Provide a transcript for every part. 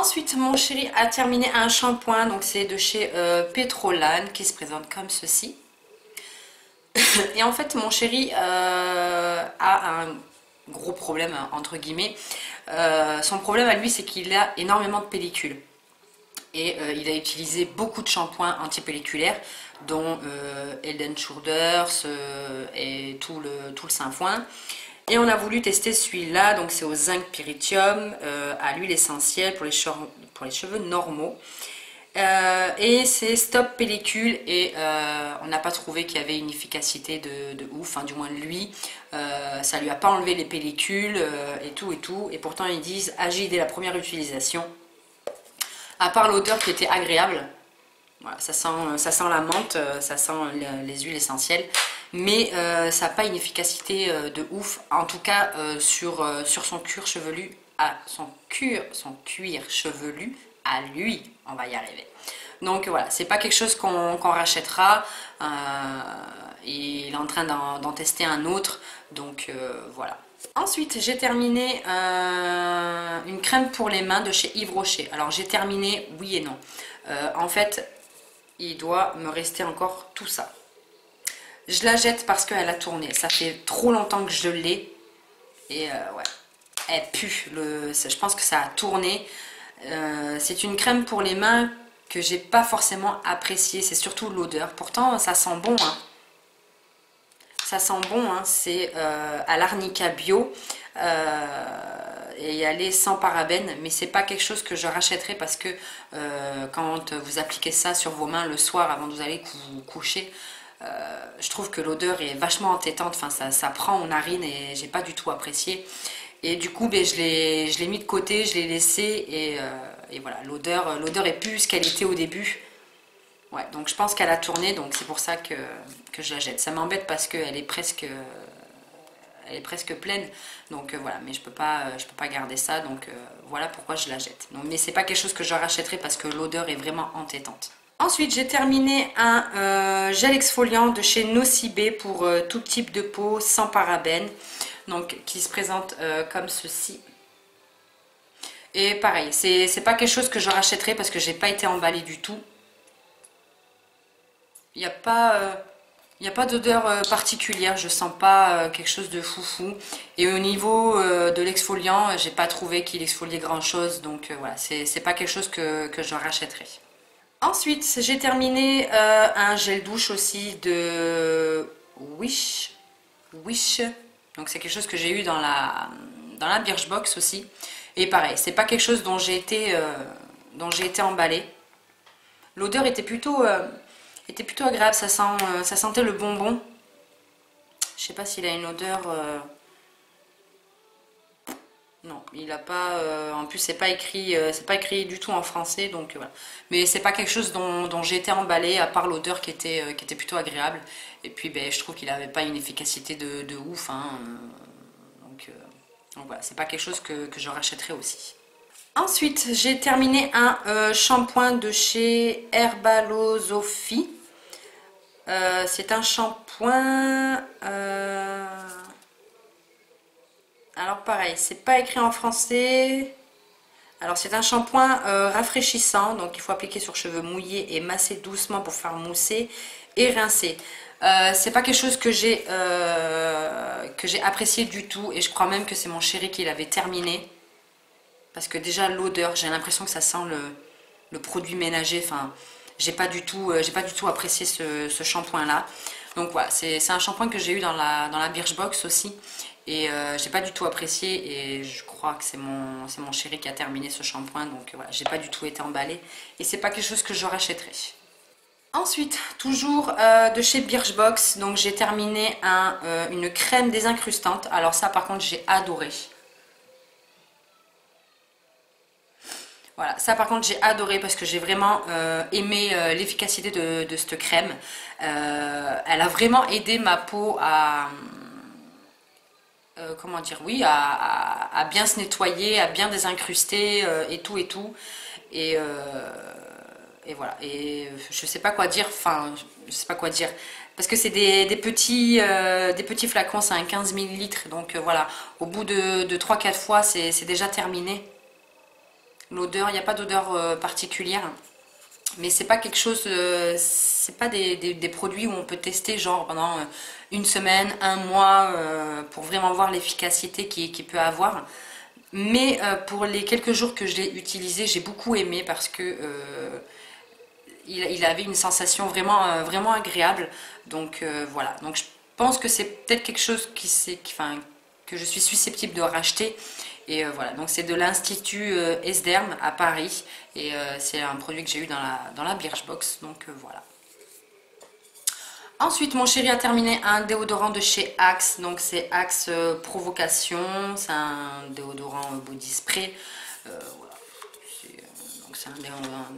Ensuite, mon chéri a terminé un shampoing, donc c'est de chez Petrolan, qui se présente comme ceci. Et en fait, mon chéri a un gros problème, entre guillemets. Son problème à lui, c'est qu'il a énormément de pellicules. Et il a utilisé beaucoup de shampoings antipelliculaires, dont Head and Shoulders et tout le Saint-Foin. Et on a voulu tester celui-là, donc c'est au zinc pyrithium, à l'huile essentielle pour les cheveux normaux. Et c'est stop pellicule et on n'a pas trouvé qu'il y avait une efficacité de ouf, hein, du moins lui, ça lui a pas enlevé les pellicules et tout, et pourtant ils disent agit dès la première utilisation, à part l'odeur qui était agréable. Voilà, ça sent la menthe, ça sent les huiles essentielles, mais ça n'a pas une efficacité de ouf, en tout cas sur son cuir chevelu, son cuir chevelu à lui, on va y arriver. Donc voilà, c'est pas quelque chose qu'on rachètera, il est en train d'en tester un autre, donc voilà. Ensuite, j'ai terminé une crème pour les mains de chez Yves Rocher. Alors j'ai terminé, oui et non. En fait, il doit me rester encore tout ça. Je la jette parce qu'elle a tourné. Ça fait trop longtemps que je l'ai. Et ouais, elle pue. Je pense que ça a tourné. C'est une crème pour les mains que j'ai pas forcément appréciée. C'est surtout l'odeur. Pourtant, ça sent bon. Hein. Ça sent bon. Hein. C'est à l'arnica bio. Et elle est sans parabènes, mais c'est pas quelque chose que je rachèterai parce que quand vous appliquez ça sur vos mains le soir avant de vous aller vous coucher, je trouve que l'odeur est vachement entêtante, enfin ça prend aux narines et j'ai pas du tout apprécié. Et du coup ben, je l'ai mis de côté, je l'ai laissé et voilà, l'odeur est plus ce qu'elle était au début. Ouais, donc je pense qu'elle a tourné, donc c'est pour ça que je la jette. Ça m'embête parce qu'elle est presque pleine, donc voilà, mais je peux pas garder ça, donc voilà pourquoi je la jette. Donc, mais c'est pas quelque chose que je rachèterai parce que l'odeur est vraiment entêtante. Ensuite, j'ai terminé un gel exfoliant de chez Nocibé pour tout type de peau, sans parabènes, donc qui se présente comme ceci. Et pareil, c'est pas quelque chose que je rachèterai parce que j'ai pas été emballée du tout. Il n'y a pas d'odeur particulière, je sens pas quelque chose de foufou. Et au niveau de l'exfoliant, j'ai pas trouvé qu'il exfoliait grand chose, donc voilà, c'est pas quelque chose que je rachèterai. Ensuite, j'ai terminé un gel douche aussi de Wish. Donc c'est quelque chose que j'ai eu dans la Birchbox aussi. Et pareil, c'est pas quelque chose dont j'ai été emballée. L'odeur était plutôt agréable, ça sentait le bonbon. Je sais pas s'il a une odeur... Non, il a pas... en plus, c'est pas écrit du tout en français, donc voilà. Mais c'est pas quelque chose dont j'ai été emballée, à part l'odeur qui était plutôt agréable. Et puis, ben, je trouve qu'il n'avait pas une efficacité de ouf. Hein, donc voilà, c'est pas quelque chose que je rachèterai aussi. Ensuite, j'ai terminé un shampoing de chez Herbalosophie. C'est un shampoing... alors pareil, c'est pas écrit en français. Alors c'est un shampoing rafraîchissant, donc il faut appliquer sur cheveux mouillés et masser doucement pour faire mousser et rincer. C'est pas quelque chose que j'ai apprécié du tout et je crois même que c'est mon chéri qui l'avait terminé. Parce que déjà l'odeur, j'ai l'impression que ça sent le produit ménager. Enfin, j'ai pas du tout apprécié ce shampoing là. Donc voilà, c'est un shampoing que j'ai eu dans la Birchbox aussi. Et j'ai pas du tout apprécié et je crois que c'est mon chéri qui a terminé ce shampoing. Donc voilà, j'ai pas du tout été emballée. Et c'est pas quelque chose que je rachèterai. Ensuite, toujours de chez Birchbox, donc j'ai terminé une crème désincrustante. Alors ça par contre j'ai adoré. Voilà, ça par contre j'ai adoré parce que j'ai vraiment aimé l'efficacité de cette crème. Elle a vraiment aidé ma peau à... comment dire, oui, à bien se nettoyer, à bien désincruster et tout et tout. Et voilà, et je sais pas quoi dire, enfin, je sais pas quoi dire. Parce que c'est des petits flacons, c'est un 15 ml, donc voilà, au bout de 3-4 fois, c'est déjà terminé. L'odeur, il n'y a pas d'odeur particulière. Mais c'est pas quelque chose, c'est pas des produits où on peut tester genre pendant une semaine, un mois, pour vraiment voir l'efficacité qu'il peut avoir. Mais pour les quelques jours que je l'ai utilisé, j'ai beaucoup aimé parce que il avait une sensation vraiment, vraiment agréable. Donc voilà, donc je pense que c'est peut-être quelque chose que je suis susceptible de racheter. Et voilà, donc c'est de l'Institut Esderm à Paris. Et c'est un produit que j'ai eu dans la Birchbox. Donc voilà. Ensuite, mon chéri a terminé un déodorant de chez Axe. Donc c'est Axe Provocation. C'est un déodorant body spray. Voilà. Donc c'est un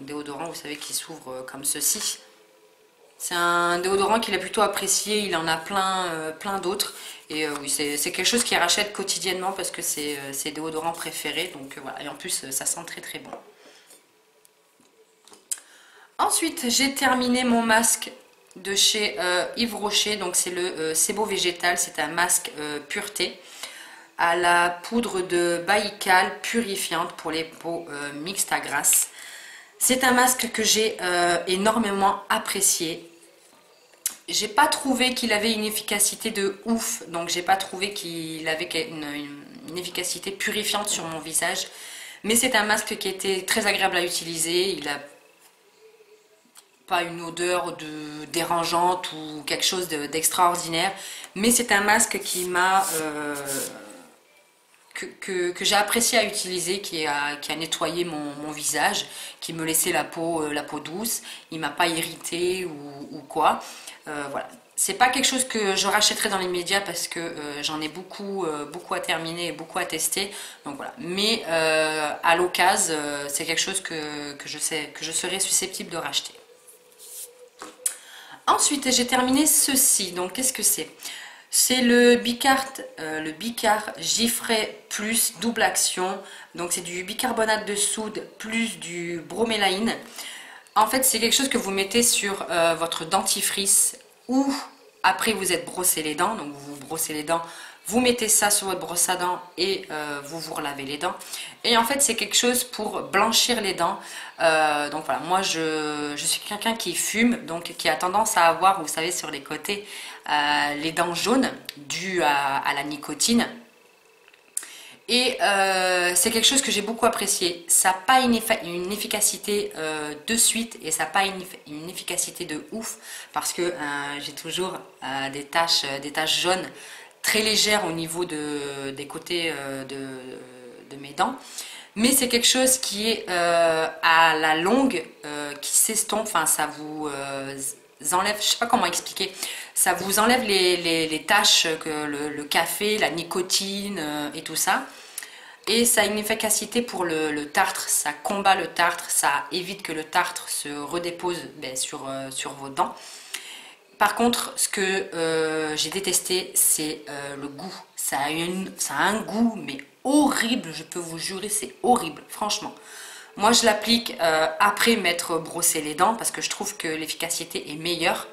déodorant, vous savez, qui s'ouvre comme ceci. C'est un déodorant qu'il a plutôt apprécié, il en a plein d'autres. Et oui, c'est quelque chose qu'il rachète quotidiennement parce que c'est ses déodorants préférés. Donc voilà, et en plus ça sent très très bon. Ensuite, j'ai terminé mon masque de chez Yves Rocher. Donc c'est le Sebo Végétal, c'est un masque pureté à la poudre de Baïkal purifiante pour les peaux mixtes à grasse. C'est un masque que j'ai énormément apprécié. J'ai pas trouvé qu'il avait une efficacité de ouf, donc j'ai pas trouvé qu'il avait une efficacité purifiante sur mon visage. Mais c'est un masque qui était très agréable à utiliser, il a pas une odeur dérangeante ou quelque chose d'extraordinaire. Mais c'est un masque qui m'a... que j'ai apprécié à utiliser, qui a nettoyé mon visage, qui me laissait la peau douce, il m'a pas irrité ou quoi. Voilà. C'est pas quelque chose que je rachèterai dans les médias parce que j'en ai beaucoup à terminer et beaucoup à tester. Donc voilà. Mais à l'occasion, c'est quelque chose que je serais susceptible de racheter. Ensuite, j'ai terminé ceci. Donc qu'est-ce que c'est? C'est le Bicart Giffray Plus double action. Donc c'est du bicarbonate de soude plus du bromélaïne. En fait, c'est quelque chose que vous mettez sur votre dentifrice ou après vous êtes brossé les dents. Donc vous vous brossez les dents, vous mettez ça sur votre brosse à dents et vous vous relavez les dents. Et en fait, c'est quelque chose pour blanchir les dents. Donc voilà, moi je suis quelqu'un qui fume, donc qui a tendance à avoir, vous savez, sur les côtés, les dents jaunes dues à la nicotine. Et c'est quelque chose que j'ai beaucoup apprécié. Ça n'a pas une efficacité de suite et ça n'a pas une efficacité de ouf parce que j'ai toujours des taches jaunes très légères au niveau des côtés de mes dents. Mais c'est quelque chose qui est à la longue, qui s'estompe, enfin ça vous enlève, je sais pas comment expliquer, ça vous enlève les taches que le café, la nicotine et tout ça. Et ça a une efficacité pour le tartre, ça combat le tartre, ça évite que le tartre se redépose sur vos dents. Par contre, ce que j'ai détesté, c'est le goût. Ça a un goût, mais horrible, je peux vous jurer, c'est horrible, franchement. Moi, je l'applique après m'être brossé les dents parce que je trouve que l'efficacité est meilleure.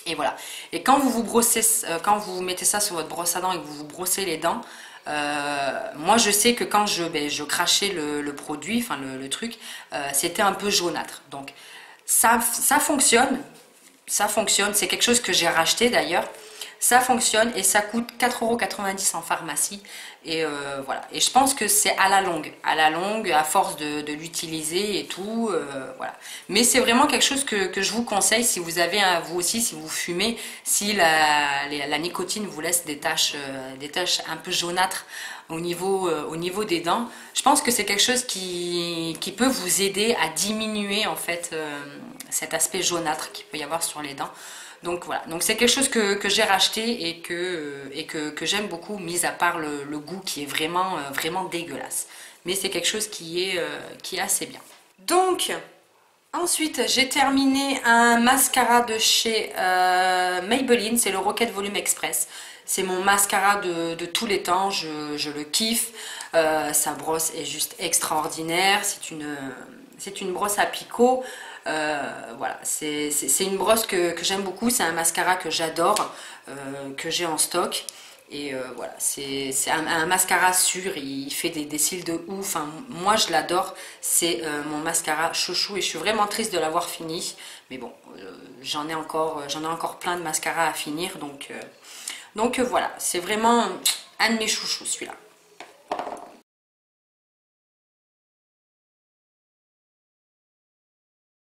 Et voilà. Et quand vous vous mettez ça sur votre brosse à dents et que vous vous brossez les dents, moi je sais que quand je crachais le produit, enfin le truc, c'était un peu jaunâtre. Donc ça fonctionne, c'est quelque chose que j'ai racheté d'ailleurs. Ça fonctionne et ça coûte 4,90 € en pharmacie. Et voilà. Et je pense que c'est à la longue, à force de l'utiliser et tout. Voilà. Mais c'est vraiment quelque chose que je vous conseille si vous avez, vous aussi, si vous fumez, si la nicotine vous laisse des taches un peu jaunâtres au niveau des dents. Je pense que c'est quelque chose qui peut vous aider à diminuer en fait cet aspect jaunâtre qu'il peut y avoir sur les dents. Donc voilà, donc c'est quelque chose que j'ai racheté et que j'aime beaucoup, mis à part le goût qui est vraiment dégueulasse. Mais c'est quelque chose qui est assez bien. Donc, ensuite j'ai terminé un mascara de chez Maybelline, c'est le Rocket Volume Express. C'est mon mascara de tous les temps, je le kiffe. Sa brosse est juste extraordinaire, c'est une brosse à picot. Voilà, c'est une brosse que j'aime beaucoup, c'est un mascara que j'adore, que j'ai en stock. Et voilà, c'est un mascara sûr, il fait des cils de ouf. Enfin, moi je l'adore, c'est mon mascara chouchou et je suis vraiment triste de l'avoir fini. Mais bon, j'en ai encore plein de mascaras à finir. Donc voilà, c'est vraiment un de mes chouchous celui-là.